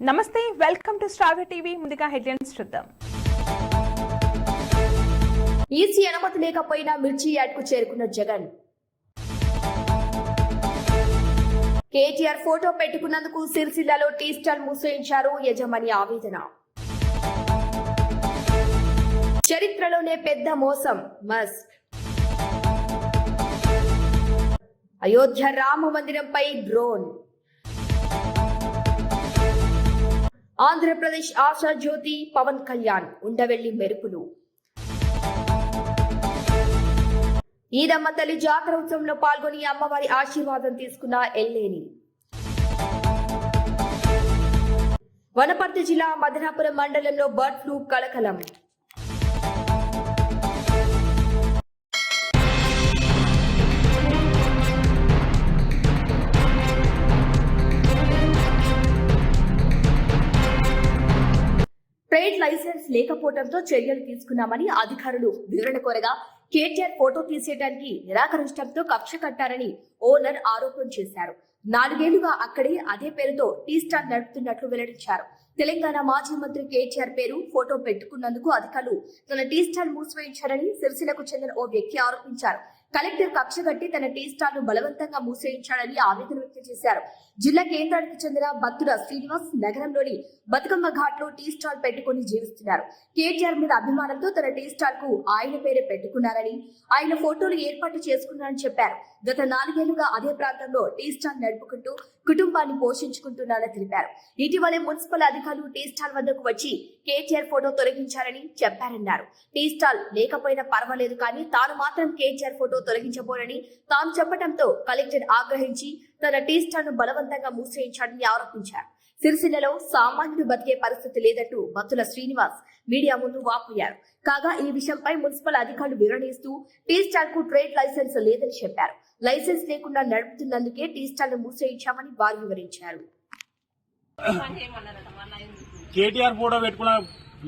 నమస్తే, welcome to star TV. ముందుగా headlines చూద్దాం. ఈసీ అనుమతి లేకపోయినా మిర్చి యాడ్కు చేరుకున్న జగన్. కేటీఆర్ ఫోటో పెట్టుకున్నందుకు సిరిసిల్లలో టీ స్టాల్ మూసేయించారు యజమాని ఆవేదన. చరిత్రలోనే పెద్ద మోసం మస్క్. అయోధ్య రామ మందిరంపై డ్రోన్. ఆంధ్రప్రదేశ్ ఆశా జ్యోతి పవన్ కళ్యాణ్ ఉండవెల్లి మెరుపులు. ఈదమ్మ తల్లి జాతర ఉత్సవంలో పాల్గొని అమ్మవారి ఆశీర్వాదం తీసుకున్న ఎల్లేని. వనపర్తి జిల్లా మదనాపురం మండలంలో బర్డ్ ఫ్లూ కలకలం. ట్రేడ్ లైసెన్స్ లేకపోవడంతో చర్యలు తీసుకున్నామని అధికారులు వివరణ కోరగా కేటీఆర్ ఫోటో తీసేయడానికి నిరాకరించడంతో కక్ష కట్టారని ఓనర్ ఆరోపణ చేశారు. 4 ఏళ్లుగా అక్కడే అదే పేరుతో టీ స్టాల్ నడుపుతున్నట్లు వెల్లడించారు. తెలంగాణ మాజీ మంత్రి కేటీఆర్ పేరు ఫోటో పెట్టుకున్నందుకు అధికారులు తన టీ స్టాల్ మూసివేయించారని సిరిసిల్లకు చెందిన ఓ వ్యక్తి ఆరోపించారు. కలెక్టర్ కక్ష కట్టి తన టీ స్టాల్ ను బలవంతంగా మూసేయించాడని ఆవేదన వ్యక్తం చేశారు. జిల్లా కేంద్రానికి చెందిన బత్తుల శ్రీనివాస్ నగరంలోని బతుకమ్మ ఘాట్ లో టీ స్టాల్ పెట్టుకుని జీవిస్తున్నారు. కేటీఆర్ మీద అభిమానంతో తన టీ స్టాల్ కు ఆయన పేరే పెట్టుకున్నారని, ఆయన ఫోటోలు ఏర్పాటు చేసుకున్నారని చెప్పారు. గత 4 ఏళ్లుగా అదే ప్రాంతంలో టీ స్టాల్ నడుపుకుంటూ కుటుంబాన్ని పోషించుకుంటున్నారని తెలిపారు. ఇటీవలే మున్సిపల్ అధికారులు టీ స్టాల్ వద్దకు వచ్చి కేటీఆర్ ఫోటో తొలగించారని చెప్పారన్నారు. టీ స్టాల్ లేకపోయినా పర్వాలేదు, కానీ తాను మాత్రం కేటీఆర్ ఫోటో తొలగించబోనని తాను చెప్పడంతో కలెక్టర్ ఆగ్రహించి తన టీ స్టాల్ ను బలవంతంగా మూసేయించాడని ఆరోపించారు. సిరిసిల్లలో సామాన్యుడు బతికే పరిస్థితి లేదంటూ బత్తుల శ్రీనివాస్ మీడియా ముందు వాపోయారు. కాగా ఈ విషయంపై మున్సిపల్ అధికారులు వివరణిస్తూ టీ స్టాల్ కు ట్రేడ్ లైసెన్స్ లేదని చెప్పారు. లైసెన్స్ లేకుండా నడుపుతున్నందుకే టీ స్టాల్ ను మూసేయించామని వారు వివరించారు. కేటీఆర్ ఫోటో పెట్టుకున్న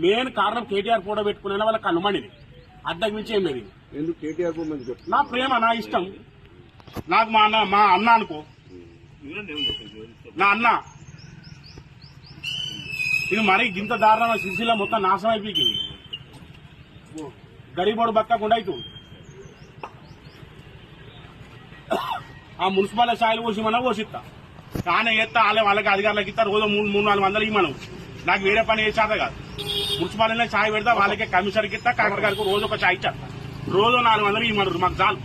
మెయిన్ కారణం కేటీఆర్ ఫోటో పెట్టుకున్న వాళ్ళకి అనుమానిది, అద్దకు మించి ఏం లేదు. ఎందుకు కేటీఆర్ నా ప్రేమ, నా ఇష్టం, నాకు మా అన్న అనుకో, నా అన్న. ఇది మరి ఇంత దారుణమైన సిరిసిల్ల మొత్తం నాశనం అయిపోయింది. గరీబోడు బతకకుండా అవుతుంది. ఆ మున్సిపల్ స్థాయిలు పోసిమన్నా పోసిస్తా, కానీ ఎత్తా వాళ్ళకి అధికారులకు ఇస్తా. రోజు 300-400 వందలు ఇవ్వను. నాకు వేరే పని చేసేత కాదు. మున్సిపాలిటీలో ఛాయ్ పెడతా, వాళ్ళకే కమిషనర్కి ఇస్తా, కలెక్టర్ గారికి రోజు ఒక ఛాయ్ ఇచ్చేస్తా. రోజు 400 ఇవ్వమన్నారు, మాకు చాలు.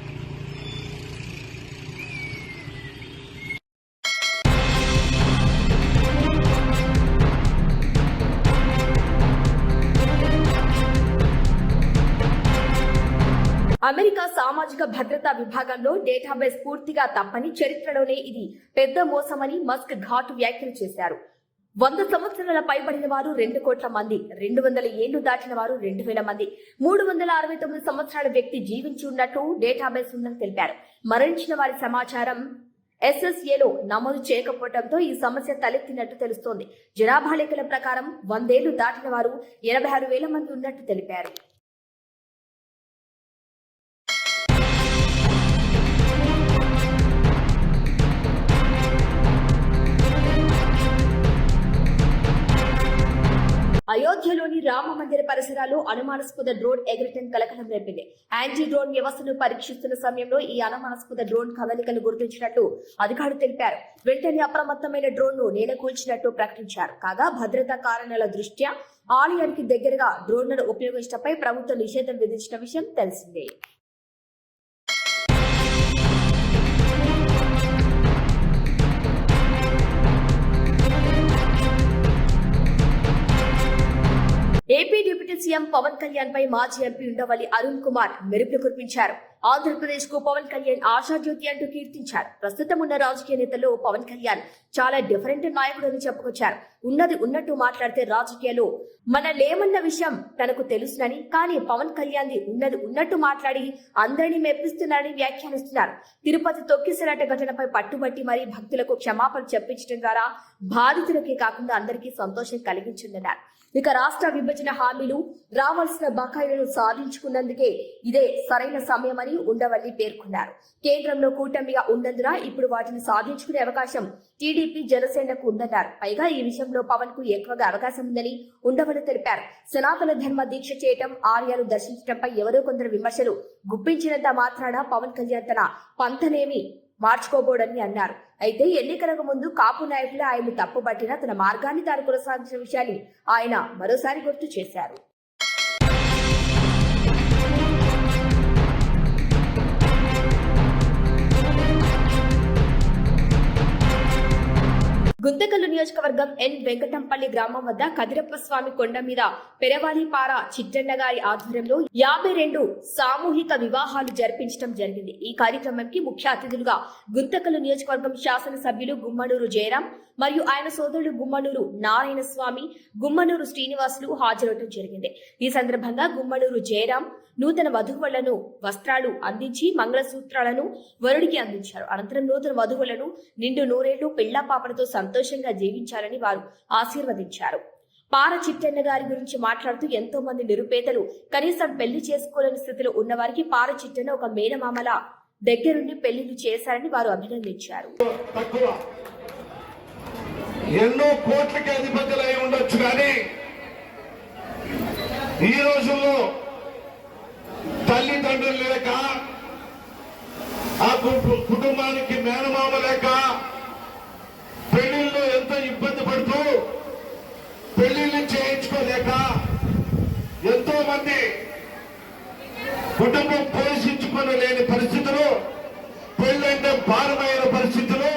అమెరికా సామాజిక భద్రతా విభాగంలో డేటాబేస్ పూర్తిగా తప్పని, చరిత్రలోనే ఇది పెద్ద మోసమని మస్క్ ఘాటు వ్యాఖ్యలు చేశారు. 100 సంవత్సరాల పైబడిన వారు 2 కోట్ల మంది, 200 ఏళ్లు దాటిన వారు 2000 మంది, 369 సంవత్సరాల వ్యక్తి జీవించి ఉన్నట్టు డేటాబేస్ ఉందని తెలిపారు. మరణించిన వారి సమాచారం SSAలో నమోదు చేయకపోవడంతో ఈ సమస్య తలెత్తినట్టు తెలుస్తోంది. జనాభా లెక్కల ప్రకారం 100 ఏళ్లు దాటిన వారు 86,000 మంది ఉన్నట్టు తెలిపారు. అయోధ్యలోని రామ మందిర పరిసరాల్లో అనుమానాస్పద డ్రోన్ ఎగరటం కలకలం రేపింది. యాంటీ డ్రోన్ వ్యవస్థను పరీక్షిస్తున్న సమయంలో ఈ అనుమానాస్పద డ్రోన్ కదలికలు గుర్తించినట్లు అధికారులు తెలిపారు. వెంటనే అప్రమత్తమైన డ్రోన్ ను నేలకూల్చినట్టు ప్రకటించారు. కాగా భద్రతా కారణాల దృష్ట్యా ఆలయానికి దగ్గరగా డ్రోన్లను ఉపయోగించడంపై ప్రభుత్వం నిషేధం విధించిన విషయం తెలిసిందే. AP deputy CM Pawan Kalyan పై మాజీ ఎంపీ ఉండవల్లి అరుణ్ కుమార్ మెరుపులు కురిపించారు. ఆంధ్రప్రదేశ్ కు పవన్ కళ్యాణ్ ఆశాజ్యోతి అంటూ కీర్తించారు. ప్రస్తుతం ఉన్న రాజకీయ నేతల్లో పవన్ కళ్యాణ్ చాలా డిఫరెంట్ నాయకుడు అని చెప్పుకొచ్చారు. ఉన్నది ఉన్నట్టు మాట్లాడితే రాజకీయాల్లో మన లేమన్న విషయం తనకు తెలుసునని, కానీ పవన్ కళ్యాణ్ ఉన్నది ఉన్నట్టు మాట్లాడి అందరినీ మెప్పిస్తున్నారని వ్యాఖ్యానిస్తున్నారు. తిరుపతి తొక్కిసలాట ఘటనపై పట్టుబట్టి మరీ భక్తులకు క్షమాపణ చెప్పించడం ద్వారా బాధితులకే కాకుండా అందరికీ సంతోషం కలిగించిందన్నారు. ఇక రాష్ట్ర విభజన హామీలు రావాల్సిన బకాయిలను సాధించుకున్నందుకే ఇదే సరైన సమయమని ఉండవల్లి పేర్కొన్నారు. కేంద్రంలో కూటమిగా ఉన్నందున ఇప్పుడు వాటిని సాధించుకునే అవకాశం టీడీపీ జనసేనకు ఉందన్నారు. పైగా ఈ విషయంలో పవన్ కు ఎక్కువగా అవకాశం ఉందని ఉండవల్లి తెలిపారు. సనాతన ధర్మ దీక్ష చేయటం, ఆర్యాలు దర్శించడంపై ఎవరో కొందరు విమర్శలు గుప్పించినంత మాత్రాన పవన్ కళ్యాణ్ తన పంతనేమి మార్చుకోబోడని అన్నారు. అయితే ఎన్నికలకు ముందు కాపు నాయకులు ఆయన తప్పుపట్టిన తన మార్గాన్ని తాను కొనసాగించిన విషయాన్ని ఆయన మరోసారి గుర్తు చేశారు. గుంతకల్లు నియోజకవర్గం ఎన్ వెంకటంపల్లి గ్రామం వద్ద కదిరప్ప స్వామి కొండ మీద పెరవాలిపార చిట్టన్న గారి ఆధ్వర్యంలో 52 సామూహిక వివాహాలు జరిపించడం జరిగింది. ఈ కార్యక్రమంకి ముఖ్య అతిథులుగా గుంతకల్లు నియోజకవర్గం శాసనసభ్యులు గుమ్మనూరు జయరాం మరియు ఆయన సోదరుడు గుమ్మనూరు నారాయణ స్వామి, గుమ్మనూరు శ్రీనివాసులు హాజరవడం జరిగింది. ఈ సందర్భంగా గుమ్మనూరు జయరాం నూతన వధువులను వస్త్రాలు అందించి మంగళసూత్రాలను వరుడికి అందించారు. అనంతరం నూతన వధువులను నిండు నూరేళ్లు పెళ్లా పాపలతో సంతోషంగా జీవించాలని వారు ఆశీర్వదించారు. పార చిట్టన్న గారి గురించి మాట్లాడుతూ ఎంతో మంది నిరుపేదలు కనీసం పెళ్లి చేసుకోలేని స్థితిలో ఉన్నవారికి పార చిట్టన్న ఒక మేనమామల దగ్గరుండి పెళ్లిళ్లు చేశారని వారు అభినందించారు. ఎన్నో కోట్లకి అధిపతులు అయి ఉండొచ్చు, కానీ ఈ రోజుల్లో తల్లిదండ్రులు లేక, ఆ కుటుంబానికి మేనమామ లేక పెళ్లిళ్ళు ఎంతో ఇబ్బంది పడుతూ పెళ్లిళ్ళు చేయించుకోలేక ఎంతో మంది కుటుంబం పోషించుకోలేని పరిస్థితులు, పెళ్ళంటే భారమైన పరిస్థితులు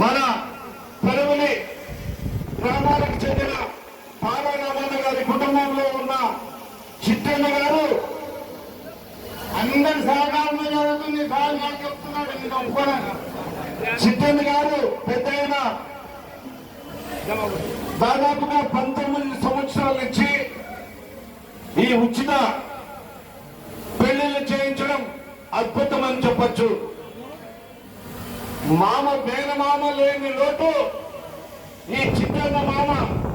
మన పరువుని గ్రామానికి చెందిన పారారామన్న గారి కుటుంబంలో ఉన్న చిట్టన్న గారు అందరి సహకారంలో జరుగుతుంది. చెప్తున్నాడు చిట్టన్న గారు పెద్ద దాదాపుగా 19 సంవత్సరాల నుంచి ఈ ఉచిత పెళ్లిళ్ళు చేయించడం అద్భుతమని చెప్పచ్చు. మేనమామ లేని లోటు ఈ చిన్న మామ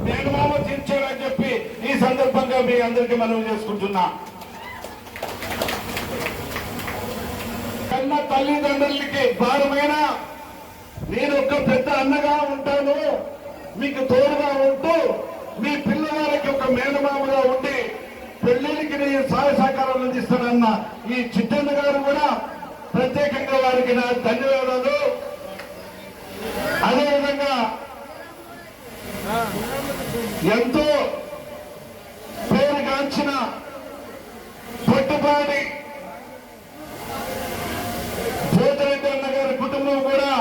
మేనమామ తీర్చాడని చెప్పి ఈ సందర్భంగా మీ అందరికీ మనవి చేసుకుంటున్నా. కన్న తల్లిదండ్రులకి భారమైన నేను ఒక పెద్ద అన్నగా ఉంటాను, మీకు తోడుగా ఉంటూ మీ పిల్లవారికి ఒక మేనమామగా ఉండి పెళ్లికి నేను సహాయ సహకారాలు అందిస్తానన్న ఈ చిట్టన్న గారు కూడా ప్రత్యేకంగా వారికి నా ధన్యవాదాలు. అదేవిధంగా ఎంతో పేరుగాంచిన పొట్టుపాటి జ్యోతిరెడ్డి అన్న గారి కుటుంబం కూడా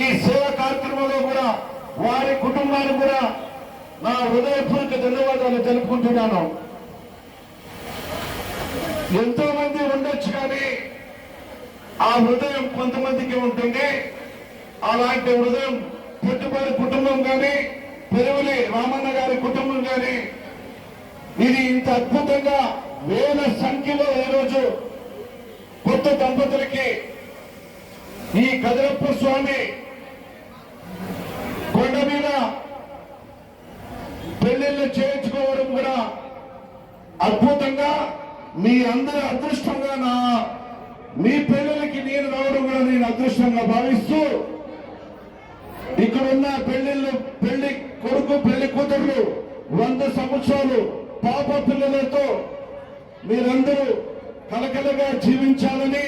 ఈ సేవా కార్యక్రమంలో కూడా వారి కుటుంబానికి కూడా నా హృదయపూర్వక ధన్యవాదాలు తెలుపుకుంటున్నాను. ఎంతో మంది ఉండొచ్చు, కానీ ఆ హృదయం కొంతమందికి ఉంటుంది. అలాంటి హృదయం పుట్టుబడి కుటుంబం కానీ, పెరువులి రామన్న గారి కుటుంబం కానీ ఇది ఇంత అద్భుతంగా వేల సంఖ్యలో ఈరోజు కొత్త దంపతులకి ఈ కదిరప్ప స్వామి కొండ మీద పెళ్లిళ్ళు చేయించుకోవడం కూడా అద్భుతంగా, మీ అందరి అదృష్టంగా మీ పెళ్లిళ్ళకి నేను రావడం కూడా నేను అదృష్టంగా భావిస్తూ, ఇక్కడున్న పెళ్లి కొడుకు పెళ్లి కూతురు 100 సంవత్సరాలు పాప పిల్లలతో మీరందరూ కలకలగా జీవించాలని,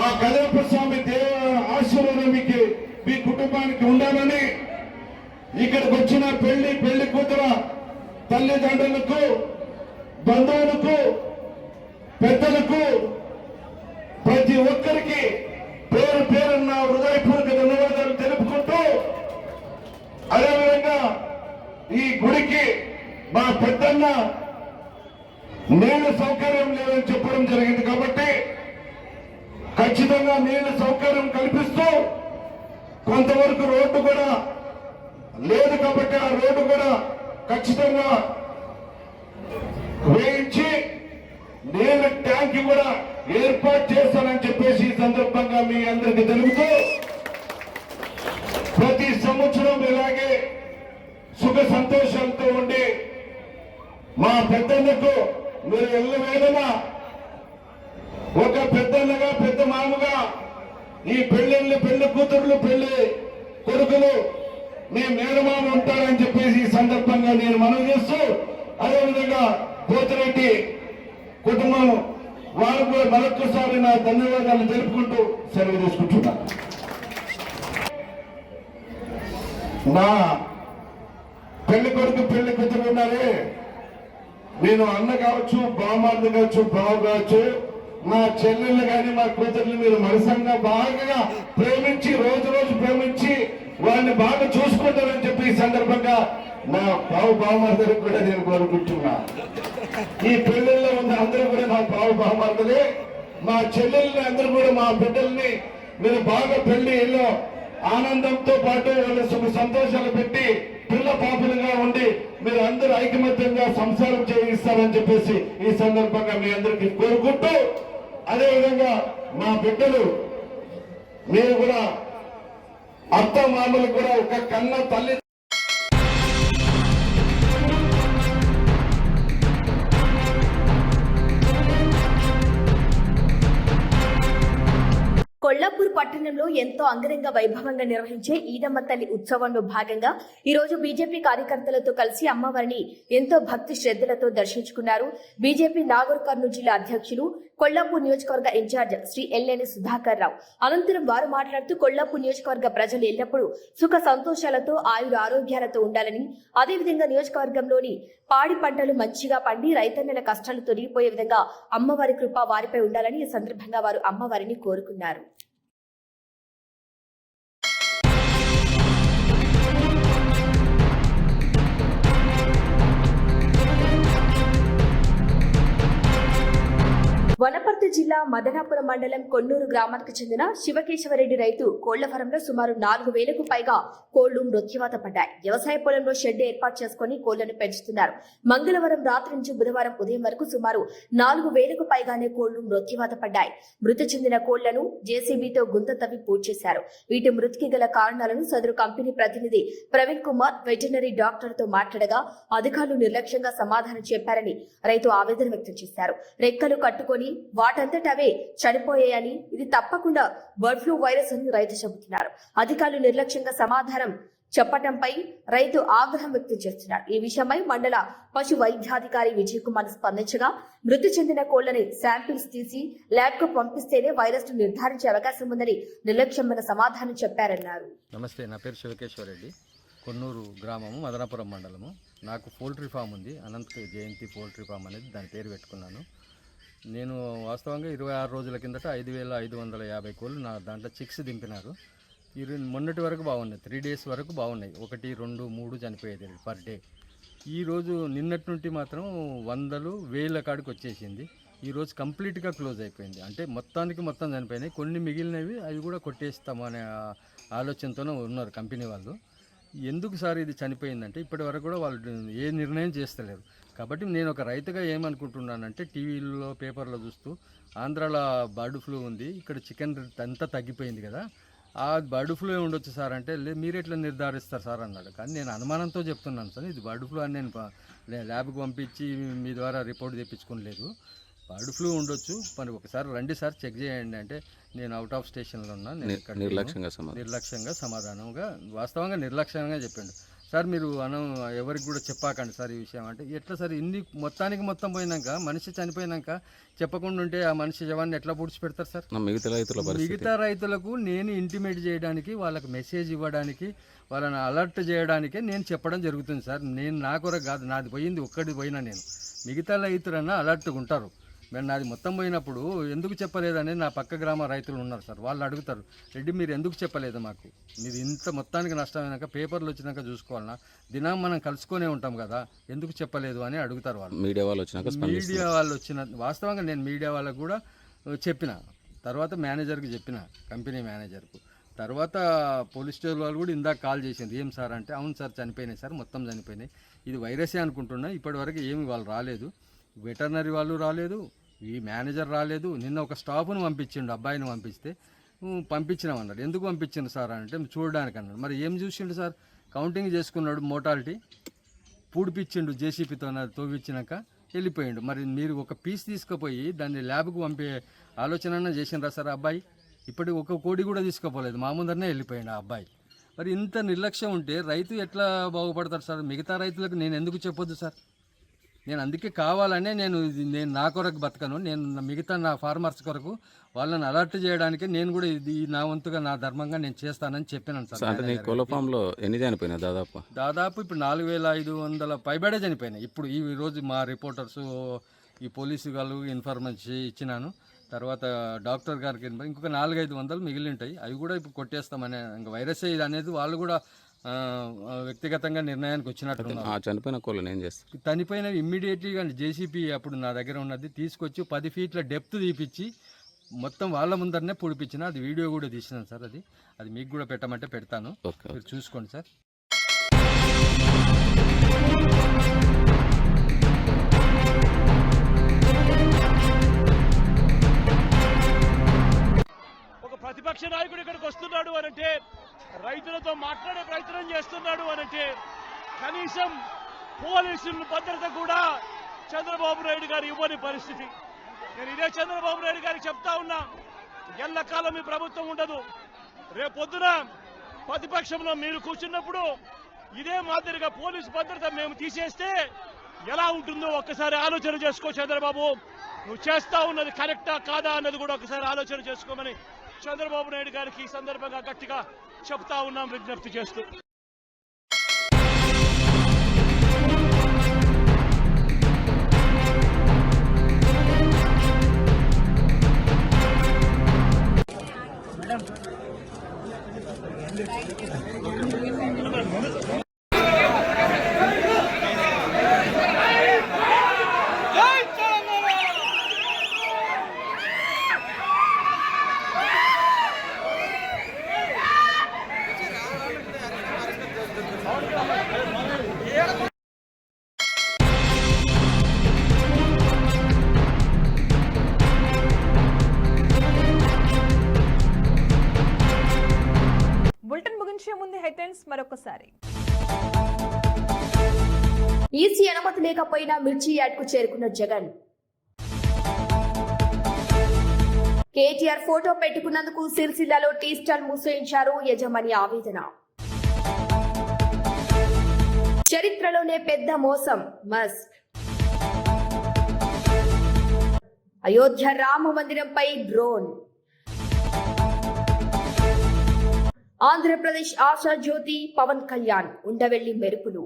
ఆ కదిరప్ప స్వామి దేవ ఆశీర్వాదం మీకు మీ కుటుంబానికి ఉండాలని, ఇక్కడికి వచ్చిన పెళ్లి కూతురు తల్లిదండ్రులకు, బంధువులకు, పెద్దలకు, ప్రతి ఒక్కరికి పేరు పేరున్న హృదయపూర్వక ధన్యవాదాలు తెలుపుకుంటూ, అదేవిధంగా ఈ గుడికి మా పెద్దన్న నీళ్ల సౌకర్యం లేదని చెప్పడం జరిగింది కాబట్టి ఖచ్చితంగా నీళ్ల సౌకర్యం కల్పిస్తూ, కొంతవరకు రోడ్డు కూడా లేదు కాబట్టి ఆ రోడ్డు కూడా ఖచ్చితంగా వేయించి నీళ్ల ట్యాంక్ కూడా ఏర్పాటు చేస్తానని చెప్పేసి ఈ సందర్భంగా మీ అందరికీ తెలుపుతూ, ప్రతి సంవత్సరం ఇలాగే సుఖ సంతోషాలతో ఉండి మా పెద్దలకు మీరు ఎల్లవేళలా ఒక పెద్దన్నగా పెద్ద మామగా ఈ పెళ్లి కూతుర్లు పెళ్లి కొడుకులు మీ మేనమామ ఉంటారని చెప్పేసి ఈ సందర్భంగా నేను మనవి చేస్తూ, అదేవిధంగా పోతిరెడ్డి కుటుంబం వారు కూడా మరొకసారి నా ధన్యవాదాలు తెలుపుకుంటూ సెలవు తీసుకుంటున్నాను. నా పెళ్లి కొడుకు పెళ్లి కూతురు ఉన్నారే, నేను అన్న కావచ్చు, బామార్ది కావచ్చు, బావ కావచ్చు, మా చెల్లెళ్ళు కానీ మా కూతుర్లు మీరు మనసంగా బాగా ప్రేమించి రోజు ప్రేమించి వారిని బాగా చూసుకుంటారని చెప్పి ఈ సందర్భంగా నా బావమార్దరికి కూడా నేను కోరుకుంటున్నా. ఈ పెళ్లిళ్ళలో ఉన్న అందరూ కూడా నా బావమార్దలే. మా చెల్లెల్ని అందరూ కూడా మా బిడ్డల్ని మీరు బాగా పెళ్లిలో ఆనందంతో పాటు వాళ్ళ సుఖ సంతోషాలు పెట్టి పిల్ల పాపలుగా ఉండి మీరు అందరూ ఐకమత్యంగా సంసారం చేయిస్తారని చెప్పేసి ఈ సందర్భంగా మీ అందరికీ కోరుకుంటూ, అదేవిధంగా మా బిడ్డలు మీరు కూడా అత్త మామలు కూడా ఒక కన్న తల్లి కొల్లాపూర్ పట్టణంలో ఎంతో అంగరంగ వైభవంగా నిర్వహించే ఈదమ్మ తల్లి ఉత్సవంలో భాగంగా ఈ రోజు బీజేపీ కార్యకర్తలతో కలిసి అమ్మవారిని ఎంతో భక్తి శ్రద్ధలతో దర్శించుకున్నారు. బీజేపీ నాగర్ కర్నూలు జిల్లా అధ్యక్షులు, కొల్లాపూర్ నియోజకవర్గ ఇన్ఛార్జ్ శ్రీ ఎల్లేని సుధాకర్ రావు అనంతరం వారు మాట్లాడుతూ కొల్లాపూర్ నియోజకవర్గ ప్రజలు ఎల్లప్పుడూ సుఖ సంతోషాలతో ఆయుర ఆరోగ్యాలతో ఉండాలని, అదేవిధంగా నియోజకవర్గంలోని పాడి పంటలు మంచిగా పండి రైతన్నల కష్టాలు తొలగిపోయే విధంగా అమ్మవారి కృప వారిపై ఉండాలని ఈ సందర్భంగా వారు అమ్మవారిని కోరుకున్నారు. వనపర్తి జిల్లా మదనాపురం మండలం కొన్నూరు గ్రామానికి చెందిన శివకేశవరెడ్డి రైతు కోళ్ల ఫారంలో సుమారు 4,000కు పైగా కోళ్లు మృత్యువాత పడ్డాయి. వ్యవసాయ పొలంలో షెడ్ ఏర్పాటు చేసుకుని కోళ్లను పెంచుతున్నారు. మంగళవారం రాత్రి నుంచి బుధవారం ఉదయం వరకు సుమారు 4,000కు పైగానే కోళ్లు మృత్యువాత పడ్డాయి. మృతి చెందిన కోళ్లను జేసీబీతో గుంత తవ్వి పూడ్చేశారు. వీటి మృతికి గల కారణాలను సదరు కంపెనీ ప్రతినిధి ప్రవీణ్ కుమార్ వెటర్నరీ డాక్టర్ తో మాట్లాడగా అధికారులు నిర్లక్ష్యంగా సమాధానం చెప్పారని రైతు ఆవేదన వ్యక్తం చేశారు. రెక్కలు కట్టుకొని వాటంతట అవే చనిపోయాయని, ఇది తప్పకుండా బర్డ్ ఫ్లూ వైరస్ అని రైతు చెబుతున్నారు. అధికారులు నిర్లక్ష్యంగా సమాధానం చెప్పటంపై రైతు ఆగ్రహం వ్యక్తం చేస్తున్నారు. ఈ విషయమై మండల పశు వైద్యాధికారి విజయ్ కుమార్ స్పందించగా మృతి చెందిన కోళ్లని శాంపిల్స్ తీసి ల్యాబ్ కు పంపిస్తేనే వైరస్ ను నిర్ధారించే అవకాశం ఉందని నిర్లక్ష్యమైన సమాధానం చెప్పారన్నారు. నమస్తే, నా పేరు శివకేశ్వరరెడ్డి, కొన్నూరు గ్రామము, మదనాపురం మండలము. నాకు పౌల్ట్రీ ఫామ్ ఉంది, అనంత జయంతి పౌల్ట్రీ ఫామ్ అనేది దాని పేరు పెట్టుకున్నాను. నేను వాస్తవంగా 26 రోజుల కిందట 5,550 కోళ్ళు నా దాంట్లో చిక్స్ దింపినారు. మొన్నటి వరకు బాగున్నాయి, 3 డేస్ వరకు బాగున్నాయి. 1, 2, 3 చనిపోయేది పర్ డే. ఈరోజు నిన్నటి నుండి మాత్రం 100, 1000 కాడికి వచ్చేసింది. ఈరోజు కంప్లీట్గా క్లోజ్ అయిపోయింది. అంటే మొత్తం చనిపోయినాయి. కొన్ని మిగిలినవి అవి కూడా కొట్టేస్తామనే ఆలోచనతోనే ఉన్నారు కంపెనీ వాళ్ళు. ఎందుకు సార్ ఇది చనిపోయిందంటే ఇప్పటి వరకు కూడా వాళ్ళు ఏ నిర్ణయం చేస్తలేరు. కాబట్టి నేను ఒక రైతుగా ఏమనుకుంటున్నానంటే, టీవీలో పేపర్లో చూస్తూ ఆంధ్రాలో బర్డ్ ఫ్లూ ఉంది, ఇక్కడ చికెన్ అంతా తగ్గిపోయింది కదా, ఆ బర్డ్ ఫ్లూ ఉండొచ్చు సార్ అంటే, మీరు ఎట్లా నిర్ధారిస్తారు సార్ అన్నాడు. కానీ నేను అనుమానంతో చెప్తున్నాను సార్, ఇది బర్డ్ ఫ్లూ అని నేను ల్యాబ్కి పంపించి మీ ద్వారా రిపోర్ట్ తెప్పించుకోలేదు. బర్డ్ ఫ్లూ ఉండొచ్చు, మరి ఒకసారి రండి సార్ చెక్ చేయండి అంటే, నేను అవుట్ ఆఫ్ స్టేషన్లో ఉన్నా, నేను నిర్లక్ష్యంగా సమాధానంగా వాస్తవంగా నిర్లక్ష్యంగా చెప్పాడు. సార్ మీరు ఎవరికి కూడా చెప్పాకండి సార్ ఈ విషయం అంటే, ఎట్లా సార్ ఇన్ని మొత్తం పోయినాక, మనిషి చనిపోయినాక చెప్పకుండా ఉంటే ఆ మనిషి శవాన్ని ఎట్లా పూడ్చిపెడతారు సార్? మిగతా రైతులకు నేను ఇంటిమేట్ చేయడానికి, వాళ్ళకి మెసేజ్ ఇవ్వడానికి, వాళ్ళని అలర్ట్ చేయడానికే నేను చెప్పడం జరుగుతుంది సార్. నేను నా కొరకు కాదు, నాది పోయింది ఒక్కటి పోయినా నేను, మిగతా రైతులన్నా అలర్ట్గా ఉంటారు. మరి నాది మొత్తం పోయినప్పుడు ఎందుకు చెప్పలేదని నా పక్క గ్రామ రైతులు ఉన్నారు సార్, వాళ్ళు అడుగుతారు, రెడ్డి మీరు ఎందుకు చెప్పలేదు మాకు, మీరు ఇంత మొత్తానికి నష్టమైనాక పేపర్లు వచ్చినాక చూసుకోవాలన్నా, దినం మనం కలుసుకొనే ఉంటాం కదా, ఎందుకు చెప్పలేదు అని అడుగుతారు వాళ్ళు. మీడియా వాళ్ళు వచ్చిన వాస్తవంగా నేను మీడియా వాళ్ళకు కూడా చెప్పిన, తర్వాత మేనేజర్కి చెప్పిన, కంపెనీ మేనేజర్కు. తర్వాత పోలీస్ స్టేషన్ వాళ్ళు కూడా ఇందాక కాల్ చేసింది, ఏం సార్ అంటే, అవును సార్ చనిపోయినాయి సార్, మొత్తం చనిపోయినాయి, ఇది వైరసే అనుకుంటున్నా, ఇప్పటివరకు ఏమి వాళ్ళు రాలేదు, వెటర్నరీ వాళ్ళు రాలేదు, ఈ మేనేజర్ రాలేదు. నిన్న ఒక స్టాఫ్ను పంపించిండు, అబ్బాయిని పంపిస్తే పంపించినామన్నాడు. ఎందుకు పంపించిండు సార్ అంటే, చూడడానికి అన్నాడు. మరి ఏం చూసిండు సార్? కౌంటింగ్ చేసుకున్నాడు మోటాలిటీ, పూడిపిచ్చిండు జేసీపీతో తోవిచ్చినాక వెళ్ళిపోయిండు. మరి మీరు ఒక పీస్ తీసుకుపోయి దాన్ని ల్యాబ్కు పంపే ఆలోచన చేసిండ్రా సార్ అబ్బాయి? ఇప్పటి ఒక కోడి కూడా తీసుకుపోలేదు, మా ముందరనే వెళ్ళిపోయిండు ఆ అబ్బాయి. మరి ఇంత నిర్లక్ష్యం ఉంటే రైతు ఎట్లా బాగుపడతారు సార్? మిగతా రైతులకు నేను ఎందుకు చెప్పొద్దు సార్? నేను అందుకే కావాలనే నేను నా కొరకు బతకను, నేను మిగతా నా ఫార్మర్స్ కొరకు వాళ్ళని అలర్ట్ చేయడానికి నేను కూడా ఇది నా వంతుగా నా ధర్మంగా నేను చేస్తానని చెప్పినాను సార్. అంటే నీ కోళ్ళ ఫామ్లో ఎన్ని చనిపోయినాయి దాదాపు ఇప్పుడు 4500 పైబడే చనిపోయినాయి. ఇప్పుడు ఈ రోజు మా రిపోర్టర్స్ ఈ పోలీసు వాళ్ళు ఇన్ఫర్మేషన్ ఇచ్చినాను. తర్వాత డాక్టర్ గారికి ఇంకొక 400-500 మిగిలి ఉంటాయి, అవి కూడా ఇప్పుడు కొట్టేస్తామనే ఇంకా వైరస్ ఇది అనేది వాళ్ళు కూడా వ్యక్తిగతంగా నిర్ణయానికి వచ్చినట్టు. చనిపోయిన కోళ్ళని ఏం చేస్తారు? చనిపోయినవి ఇమ్మీడియట్లీగా జేసీపీ అప్పుడు నా దగ్గర ఉన్నది తీసుకొచ్చి 10 ఫీట్ల డెప్త్ తీపిచ్చి మొత్తం వాళ్ళ ముందరనే పొడిపించిన, అది వీడియో కూడా తీసినాను సార్. అది మీకు కూడా పెట్టమంటే పెడతాను, మీరు చూసుకోండి సార్. ఒక ప్రతిపక్ష నాయకుడు ఇక్కడికి వస్తున్నాడు అనంటే, రైతులతో మాట్లాడే ప్రయత్నం చేస్తున్నాడు అనంటే కనీసం పోలీసుల భద్రత కూడా చంద్రబాబు నాయుడు గారు ఇవ్వని పరిస్థితి. నేను ఇదే చంద్రబాబు నాయుడు గారికి చెప్తా ఉన్నా, ఎల్లకాలం ఈ ప్రభుత్వం ఉండదు. రేపొద్దున ప్రతిపక్షంలో మీరు కూర్చున్నప్పుడు ఇదే మాదిరిగా పోలీసు భద్రత మేము తీసేస్తే ఎలా ఉంటుందో ఒక్కసారి ఆలోచన చేసుకో చంద్రబాబు. నువ్వు చేస్తా ఉన్నది కరెక్టా కాదా అన్నది కూడా ఒకసారి ఆలోచన చేసుకోమని చంద్రబాబు నాయుడు గారికి ఈ సందర్భంగా గట్టిగా చెప్తా ఉన్నాం, విజ్ఞప్తి చేస్తూ. బులెటిన్ ముగించే ముందు హెడ్లైన్స్ మరొకసారి. ఈసీ అనుమతి లేకపోయినా మిర్చి యార్డ్ కు చేరుకున్న జగన్. కేటీఆర్ ఫోటో పెట్టుకున్నందుకు సిరిసిల్లలో టీ స్టాల్ మూసేయించారు యజమాని ఆవేదన. చరిత్రలోనే పెద్ద మోసం మస్క్. అయోధ్య రామ మందిరంపై డ్రోన్. ఆంధ్రప్రదేశ్ ఆశా జ్యోతి పవన్ కళ్యాణ్ ఉండవెల్లి మెరుపులు.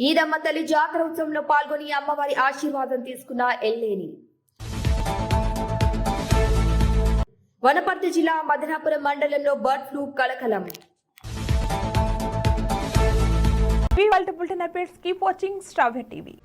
ఈదమ్మ తల్లి జాతర ఉత్సవంలో పాల్గొని అమ్మవారి ఆశీర్వాదం తీసుకున్న ఎల్లేని. వనపర్తి జిల్లా మదనాపురం మండలంలో బర్డ్ ఫ్లూ కలకలం. Bulletin updates keep watching star TV.